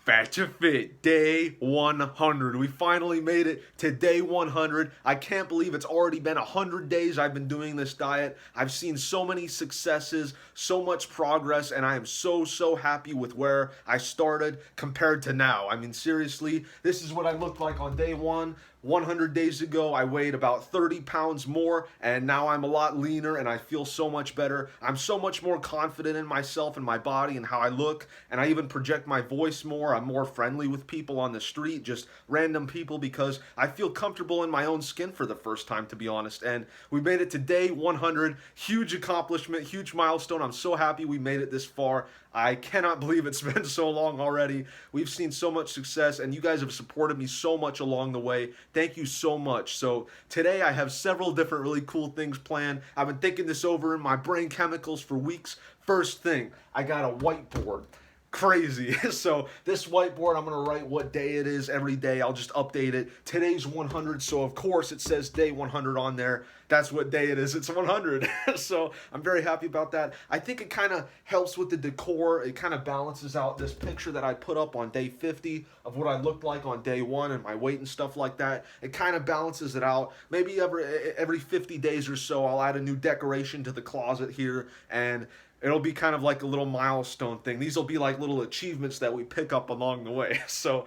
Fat to Fit, day 100. We finally made it to day 100. I can't believe it's already been 100 days I've been doing this diet. I've seen so many successes, so much progress, and I am so happy with where I started compared to now. I mean, seriously, this is what I looked like on day one. 100 days ago, I weighed about 30 pounds more, and now I'm a lot leaner and I feel so much better. I'm so much more confident in myself and my body and how I look, and I even project my voice more. I'm more friendly with people on the street, just random people, because I feel comfortable in my own skin for the first time, to be honest. And we made it to day 100. Huge accomplishment, huge milestone. I'm so happy we made it this far. I cannot believe it's been so long already. We've seen so much success, and you guys have supported me so much along the way. Thank you so much. So today I have several different really cool things planned. I've been thinking this over in my brain chemicals for weeks. First thing, I got a whiteboard. Crazy. So this whiteboard, I'm going to write what day it is every day. I'll just update it. Today's 100, so of course it says day 100 on there. That's what day it is. It's 100. So I'm very happy about that. I think it kind of helps with the decor. It kind of balances out this picture that I put up on day 50 of what I looked like on day one and my weight and stuff like that. It kind of balances it out. Maybe every 50 days or so, I'll add a new decoration to the closet here, and it'll be kind of like a little milestone thing. These will be like little achievements that we pick up along the way. So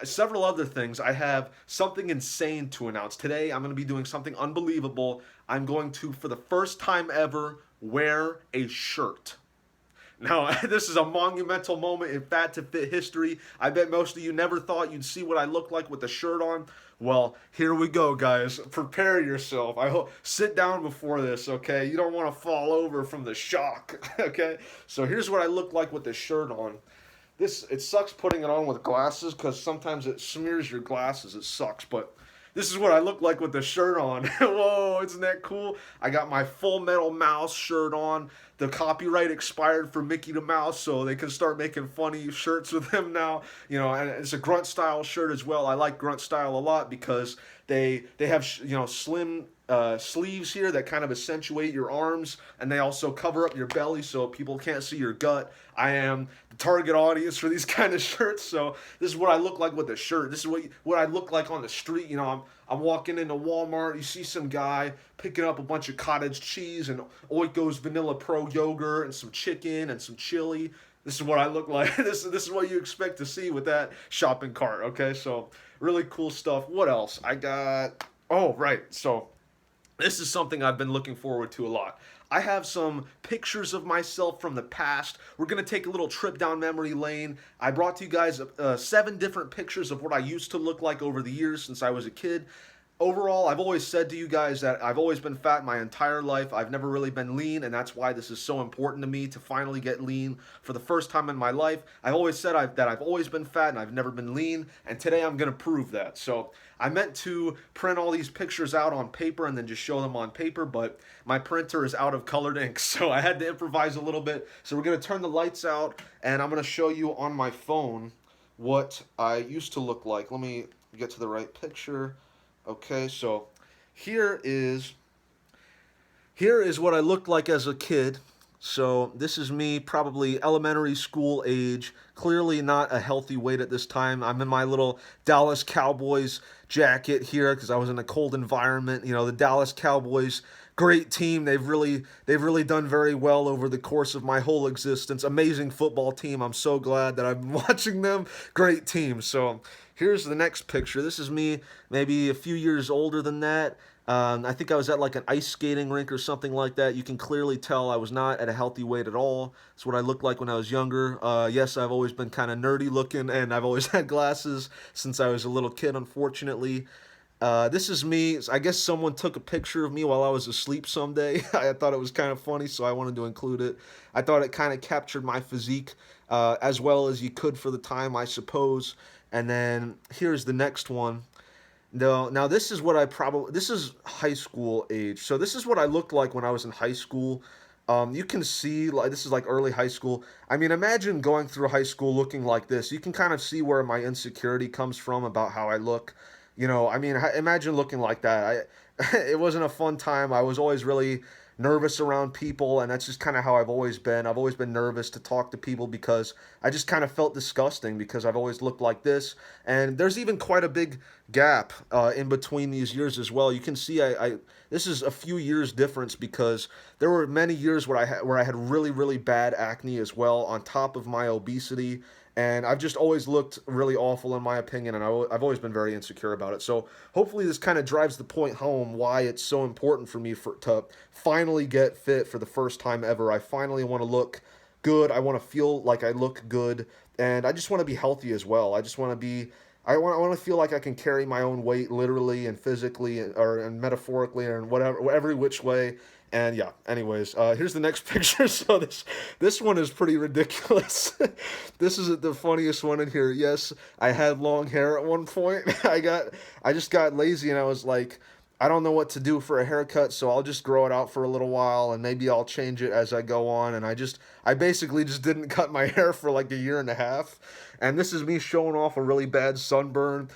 several other things. I have something insane to announce. Today I'm going to be doing something unbelievable. I'm going to, for the first time ever, wear a shirt. Now, this is a monumental moment in Fat to Fit history. I bet most of you never thought you'd see what I look like with a shirt on. Well, here we go, guys. Prepare yourself. I hope sit down before this, okay? You don't want to fall over from the shock, okay? So here's what I look like with the shirt on. It sucks putting it on with glasses because sometimes it smears your glasses. It sucks, but this is what I look like with the shirt on. Whoa, isn't that cool? I got my Full Metal Mouse shirt on. The copyright expired for Mickey the Mouse, so they can start making funny shirts with him now. You know, and it's a grunt style shirt as well. I like grunt style a lot because they have slim sleeves here that kind of accentuate your arms, and they also cover up your belly so people can't see your gut. I am the target audience for these kind of shirts, so this is what I look like with a shirt. This is what I look like on the street. You know, I'm walking into Walmart, you see some guy picking up a bunch of cottage cheese and Oiko's Vanilla Pro yogurt and some chicken and some chili. This is what I look like. This is what you expect to see with that shopping cart, okay? So really cool stuff. What else? I got, oh, right, so this is something I've been looking forward to a lot. I have some pictures of myself from the past. We're going to take a little trip down memory lane. I brought to you guys 7 different pictures of what I used to look like over the years since I was a kid. Overall, I've always said to you guys that I've always been fat my entire life. I've never really been lean, and that's why this is so important to me to finally get lean for the first time in my life. I've always said that I've always been fat and I've never been lean, and today I'm going to prove that. So I meant to print all these pictures out on paper and then just show them on paper, but my printer is out of colored ink, so I had to improvise a little bit. So we're going to turn the lights out, and I'm going to show you on my phone what I used to look like. Let me get to the right picture. Okay, so here is what I looked like as a kid. So this is me, probably elementary school age, clearly not a healthy weight at this time. I'm in my little Dallas Cowboys jacket here because I was in a cold environment. You know, the Dallas Cowboys, great team. They've really done very well over the course of my whole existence. Amazing football team. I'm so glad that I've been watching them. Great team. So here's the next picture. This is me maybe a few years older than that. I think I was at like an ice skating rink or something like that. You can clearly tell I was not at a healthy weight at all. It's what I looked like when I was younger. Yes, I've always been kind of nerdy looking, and I've always had glasses since I was a little kid, unfortunately. This is me. I guess someone took a picture of me while I was asleep someday. I thought it was kind of funny, so I wanted to include it. I thought it kind of captured my physique as well as you could for the time, I suppose. And then here's the next one. Now this is what this is high school age. So this is what I looked like when I was in high school. You can see, like, this is like early high school. I mean, imagine going through high school looking like this. You can kind of see where my insecurity comes from about how I look. You know, I mean, imagine looking like that. It wasn't a fun time. I was always really nervous around people, and that's just kind of how I've always been. I've always been nervous to talk to people because I just kind of felt disgusting because I've always looked like this. And there's even quite a big gap in between these years as well. You can see I this is a few years difference because there were many years where I had really really bad acne as well on top of my obesity, and I've just always looked really awful in my opinion, and I've always been very insecure about it. So hopefully this kind of drives the point home why it's so important for me to finally get fit for the first time ever. I finally want to look good. I want to feel like I look good, and I just want to be healthy as well. I just want to be I want to feel like I can carry my own weight literally and physically and metaphorically and whatever every which way. And yeah, anyways, here's the next picture. So this one is pretty ridiculous. This is the funniest one in here. Yes, I had long hair at one point. I just got lazy and I was like, I don't know what to do for a haircut, so I'll just grow it out for a little while and maybe I'll change it as I go on. And I basically just didn't cut my hair for like a year and a half. And this is me showing off a really bad sunburn.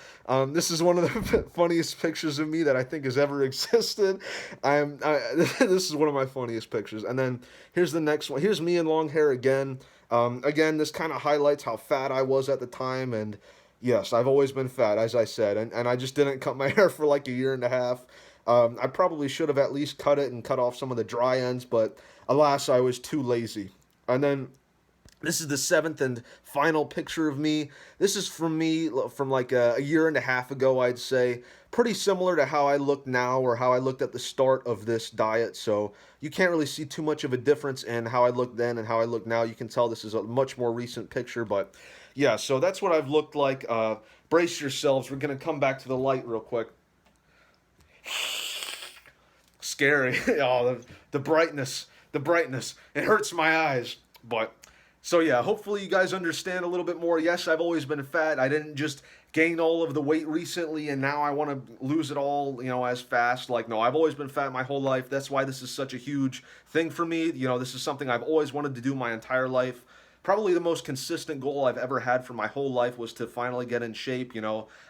This is one of the funniest pictures of me that I think has ever existed. This is one of my funniest pictures. And then here's the next one. Here's me in long hair again. Again, this kind of highlights how fat I was at the time. And yes, I've always been fat, as I said. And I just didn't cut my hair for like a year and a half. I probably should have at least cut it and cut off some of the dry ends. But alas, I was too lazy. And then this is the seventh and final picture of me. This is from me from like a year and a half ago, I'd say. Pretty similar to how I look now or how I looked at the start of this diet. So you can't really see too much of a difference in how I looked then and how I look now. You can tell this is a much more recent picture. But yeah, so that's what I've looked like. Brace yourselves. We're going to come back to the light real quick. Scary. Oh, the brightness. The brightness. It hurts my eyes. But so yeah, hopefully you guys understand a little bit more. Yes, I've always been fat. I didn't just gain all of the weight recently and now I want to lose it all, as fast. Like, no, I've always been fat my whole life. That's why this is such a huge thing for me. This is something I've always wanted to do my entire life. Probably the most consistent goal I've ever had for my whole life was to finally get in shape.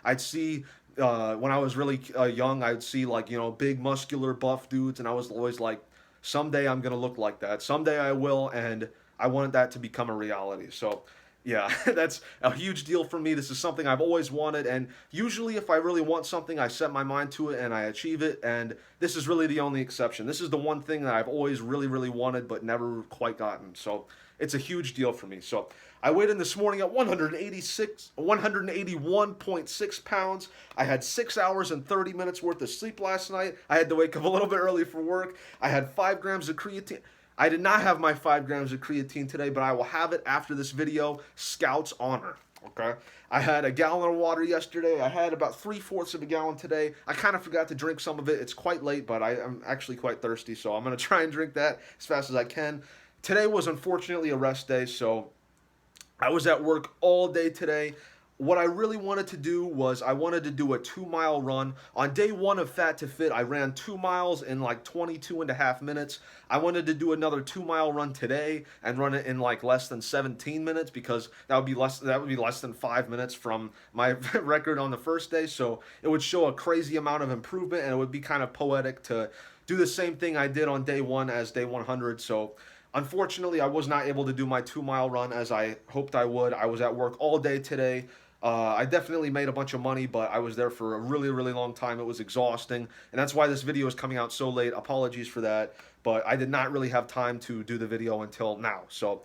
I'd see when I was really young, I'd see like, big muscular buff dudes, and I was always like, someday I'm going to look like that. Someday I will, and I wanted that to become a reality. So yeah, that's a huge deal for me. This is something I've always wanted, and usually if I really want something, I set my mind to it and I achieve it, and this is really the only exception. This is the one thing that I've always really, really wanted but never quite gotten. So it's a huge deal for me. So I weighed in this morning at 181.6 pounds. I had 6 hours and 30 minutes worth of sleep last night. I had to wake up a little bit early for work. I had 5 grams of creatine. I did not have my 5 grams of creatine today, but I will have it after this video. Scout's honor. Okay. I had a gallon of water yesterday. I had about 3/4 of a gallon today. I kind of forgot to drink some of it. It's quite late, but I'm actually quite thirsty, so I'm going to try and drink that as fast as I can. Today was unfortunately a rest day, so I was at work all day today. What I really wanted to do was I wanted to do a 2-mile run. On day 1 of Fat to Fit, I ran 2 miles in like 22.5 minutes. I wanted to do another 2-mile run today and run it in like less than 17 minutes because that would be less than 5 minutes from my record on the first day. So it would show a crazy amount of improvement, and it would be kind of poetic to do the same thing I did on day 1 as day 100. So unfortunately, I was not able to do my 2-mile run as I hoped I would. I was at work all day today. I definitely made a bunch of money, but I was there for a really, really long time. It was exhausting, and that's why this video is coming out so late. Apologies for that, but I did not really have time to do the video until now. So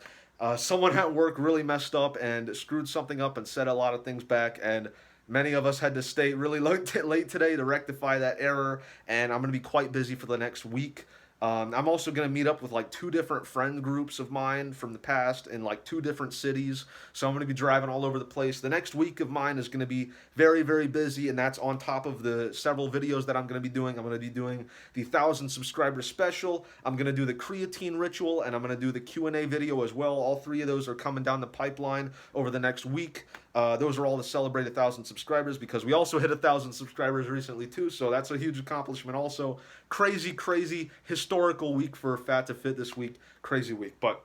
someone at work really messed up and screwed something up and set a lot of things back, and many of us had to stay really late today to rectify that error, and I'm going to be quite busy for the next week. I'm also going to meet up with like 2 different friend groups of mine from the past in like 2 different cities. So I'm going to be driving all over the place. The next week of mine is going to be very, very busy, and that's on top of the several videos that I'm going to be doing. I'm going to be doing the 1,000 subscriber special. I'm going to do the creatine ritual, and I'm going to do the Q&A video as well. All 3 of those are coming down the pipeline over the next week. Those are all to celebrate 1,000 subscribers because we also hit 1,000 subscribers recently too, so that's a huge accomplishment also. Crazy, crazy historical week for Fat to Fit this week. Crazy week. But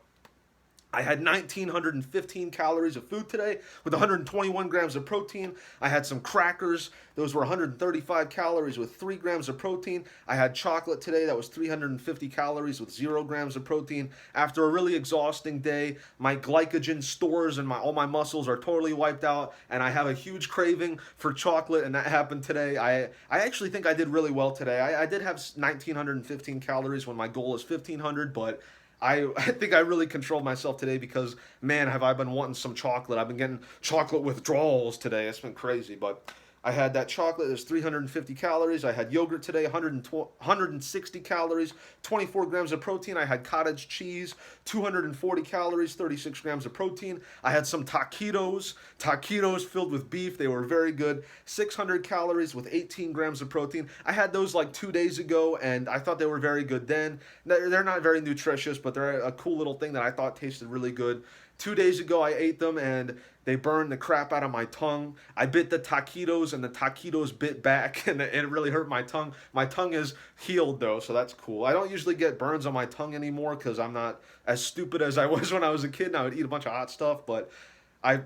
I had 1,915 calories of food today with 121 grams of protein. I had some crackers. Those were 135 calories with 3 grams of protein. I had chocolate today that was 350 calories with 0 grams of protein. After a really exhausting day, my glycogen stores and all my muscles are totally wiped out, and I have a huge craving for chocolate, and that happened today. I actually think I did really well today. I did have 1,915 calories when my goal is 1,500, but I think I really controlled myself today because, man, have I been wanting some chocolate. I've been getting chocolate withdrawals today. It's been crazy, but I had that chocolate. There's 350 calories. I had yogurt today, 160 calories, 24 grams of protein. I had cottage cheese, 240 calories, 36 grams of protein. I had some taquitos filled with beef. They were very good, 600 calories with 18 grams of protein. I had those like 2 days ago, and I thought they were very good then. They're not very nutritious, but they're a cool little thing that I thought tasted really good. 2 days ago, I ate them, and they burned the crap out of my tongue. I bit the taquitos, and the taquitos bit back, and it really hurt my tongue. My tongue is healed, though, so that's cool. I don't usually get burns on my tongue anymore because I'm not as stupid as I was when I was a kid, and I would eat a bunch of hot stuff, but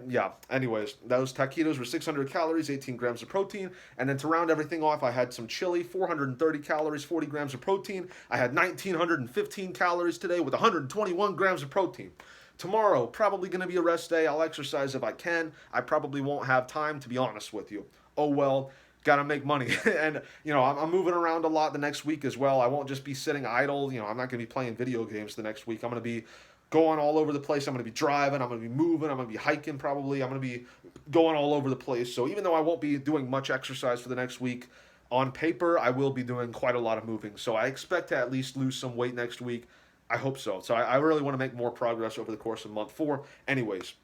yeah, anyways, those taquitos were 600 calories, 18 grams of protein, and then to round everything off, I had some chili, 430 calories, 40 grams of protein. I had 1,915 calories today with 121 grams of protein. Tomorrow, probably going to be a rest day. I'll exercise if I can. I probably won't have time, to be honest with you. Oh well, gotta make money. And, I'm moving around a lot the next week as well. I won't just be sitting idle. I'm not going to be playing video games the next week. I'm going to be going all over the place. I'm going to be driving. I'm going to be moving. I'm going to be hiking probably. I'm going to be going all over the place. So even though I won't be doing much exercise for the next week, on paper, I will be doing quite a lot of moving. So I expect to at least lose some weight next week. I hope so. So I really want to make more progress over the course of month 4. Anyways,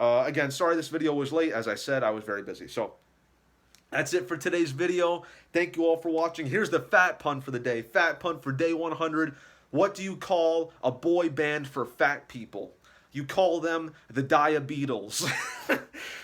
again, sorry this video was late. As I said, I was very busy. So that's it for today's video. Thank you all for watching. Here's the fat pun for the day. Fat pun for day 100. What do you call a boy band for fat people? You call them the Diabeatles.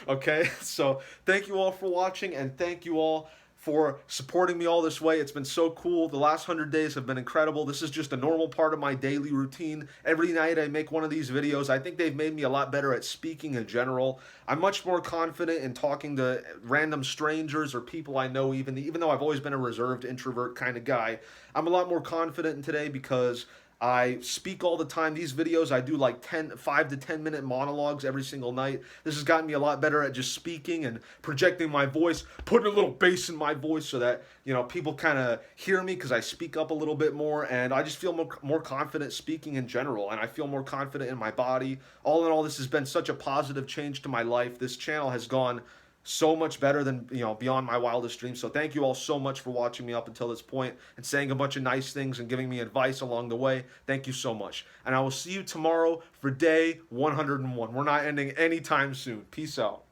Okay, so thank you all for watching, and thank you all for supporting me all this way. It's been so cool. The last 100 days have been incredible. This is just a normal part of my daily routine. Every night I make one of these videos. I think they've made me a lot better at speaking in general. I'm much more confident in talking to random strangers or people I know, even though I've always been a reserved introvert kind of guy. I'm a lot more confident today because I speak all the time. These videos, I do like 5 to 10 minute monologues every single night. This has gotten me a lot better at just speaking and projecting my voice, putting a little bass in my voice so that, people kind of hear me because I speak up a little bit more, and I just feel more confident speaking in general, and I feel more confident in my body. All in all, this has been such a positive change to my life. This channel has gone so much better than, beyond my wildest dreams. So thank you all so much for watching me up until this point and saying a bunch of nice things and giving me advice along the way. Thank you so much. And I will see you tomorrow for day 101. We're not ending anytime soon. Peace out.